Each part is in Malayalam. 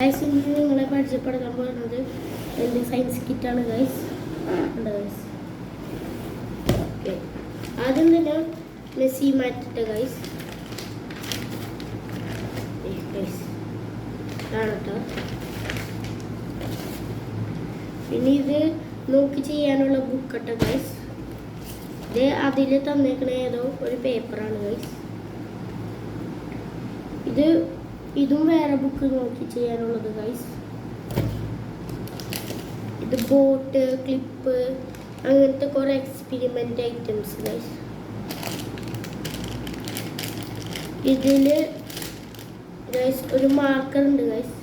ഗൈസ് ഇന്ന് നിങ്ങളെ പരിചയപ്പെടുത്താൻ പോകുന്നത് എൻ്റെ സയൻസ് കിറ്റാണ് ഗൈസ്. ഗൈസ് ഓക്കെ, ആദ്യം തന്നെ മെസ്സി മാറ്റിട്ട് ഗൈസ് ഇതാണ് കേട്ടോ. പിന്നെ ഇത് നോക്കി ചെയ്യാനുള്ള ബുക്കട്ട ഗൈസ്. ഇത് അതിൽ തന്നേക്കണ ഏതോ ഒരു പേപ്പറാണ് ഗൈസ്. ഇതും വേറെ ബുക്ക് നോക്കി ചെയ്യാനുള്ളത് ഗൈസ്. ഇത് ബോട്ട്, ക്ലിപ്പ്, അങ്ങനത്തെ കുറെ എക്സ്പെരിമെന്റ് ഐറ്റംസ് ഗൈസ്. ഇതില് ഗൈസ് ഒരു മാർക്കർ ഉണ്ട് ഗൈസ്.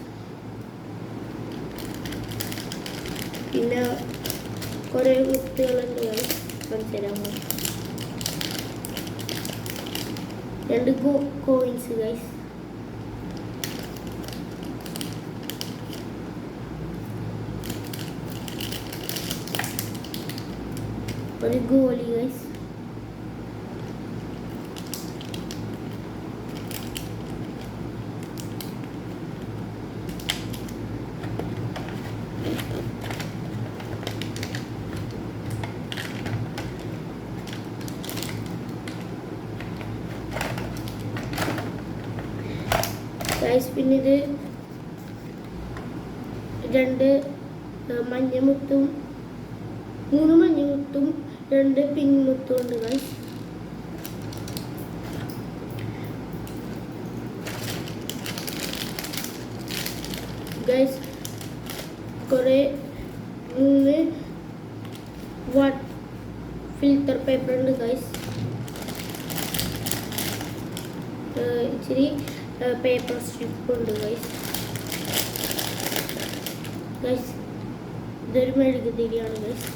പിന്നെ കുറെ മുത്തുകളുണ്ട് ഗൈസ്. മനസ്സിലാമോ? 2 coins guys. ഒരു ഗോലി ഗൈസ്. പിന്നെ ഇത് 2 മഞ്ഞമുത്തും 3 മഞ്ഞമുത്തും 2 പിങ്ക് മുത്തും ഉണ്ട് ഗൈസ്. ഗൈസ് കുറെ 3 ഫിൽറ്റർ പേപ്പർ ഉണ്ട് ഗൈസ്. ഇച്ചിരി പേപ്പർ സ്ട്രിപ്പ് ഉണ്ട് ഗൈസ്. ഇതൊരു മെഴുകുതിരിയാണ് ഗൈസ്.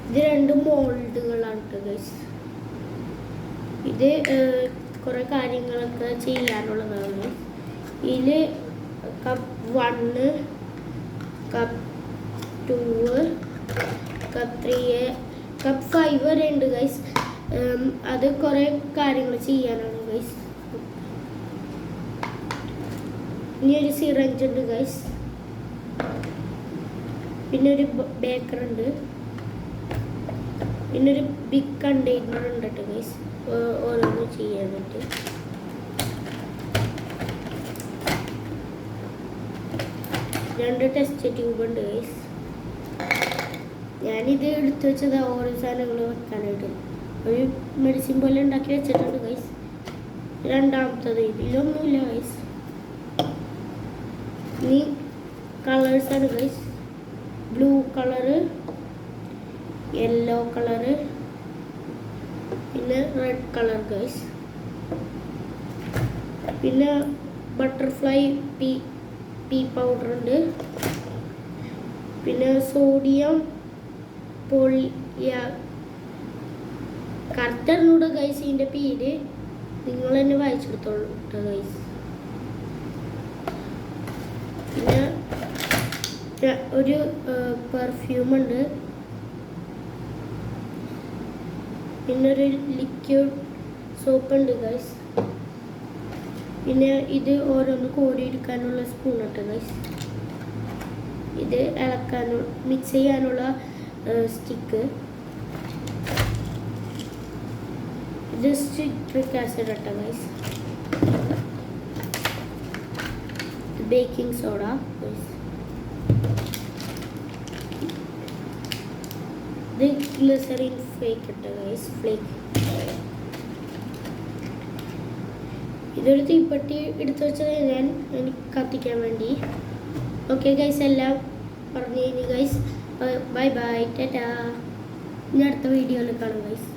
ഇത് 2 മോൾഡുകളാണ് ഗൈസ്. ഇത് കുറെ കാര്യങ്ങളൊക്കെ ചെയ്യാനുള്ളതാണ്. ഇതിൽ കപ്പ് 1, കപ്പ് 2, കപ്പ് 3, കപ്പ് 5 വരെ ഉണ്ട് ഗൈസ്. അത് കുറെ കാര്യങ്ങൾ ചെയ്യാനാണ് ഗൈസ്. ഇനി ഒരു സിറഞ്ച് ഉണ്ട് ഗൈസ്. പിന്നെ ഒരു ബേക്കർ ഉണ്ട്. പിന്നെ ഒരു ബിഗ് കണ്ടെയ്നർ ഉണ്ട് കേട്ടോ ഗൈസ്, ഓരോന്ന് ചെയ്യാനായിട്ട്. രണ്ട് ടെസ്റ്റ് ട്യൂബ് ഉണ്ട് ഗൈസ്. ഞാനിത് എടുത്തു വെച്ചത് ഓരോ സാധനങ്ങൾ വെക്കാനായിട്ട്. ഒരു മെഡിസിൻ പോലെ ഉണ്ടാക്കി വെച്ചിട്ടുണ്ട് ഗൈസ്. രണ്ടാമത്തത് ഇതിലൊന്നുമില്ല ഗൈസ്. ഇനി കളേഴ്സാണ് guys. Blue colour, yellow colour, പിന്നെ റെഡ് കളർ ഗൈസ്. പിന്നെ ബട്ടർഫ്ലൈ പീ പൗഡർ ഉണ്ട്. പിന്നെ സോഡിയം കറക്റ്ററിനൂടെ ഗൈസ്. ഇതിൻ്റെ പേര് നിങ്ങൾ തന്നെ വായിച്ചെടുത്തോളൂ കേട്ടോ ഗൈസ്. പിന്നെ ഒരു പെർഫ്യൂം ഉണ്ട്. പിന്നെ ഒരു ലിക്വിഡ് സോപ്പ് ഉണ്ട് ഗൈസ്. പിന്നെ ഇത് ഓരോന്ന് കോരിയെടുക്കാനുള്ള സ്പൂൺ ഉണ്ട് ഗൈസ്. ഇത് ഇളക്കാനും മിക്സ് ചെയ്യാനുള്ള സ്റ്റിക്ക്. ഇത് സിട്രിക് ആസിഡ് ഇട്ട ഗൈസ്. Baking soda guys. ഇത് ഗ്ലിസറിൻ ഫ്ലേക്ക് ഇട്ട ഗൈസ്, ഫ്ലേക്ക്. ഇതൊരു തീപ്പെട്ടി എടുത്തു വെച്ചത് എനിക്ക് കത്തിക്കാൻ വേണ്ടി. ഓക്കെ ഗൈസ്, എല്ലാം പറഞ്ഞു കഴിഞ്ഞു ഗൈസ്. Bye bye, Tata. ഇനി അടുത്ത വീഡിയോയിൽ കാണാം ഗൈസ്.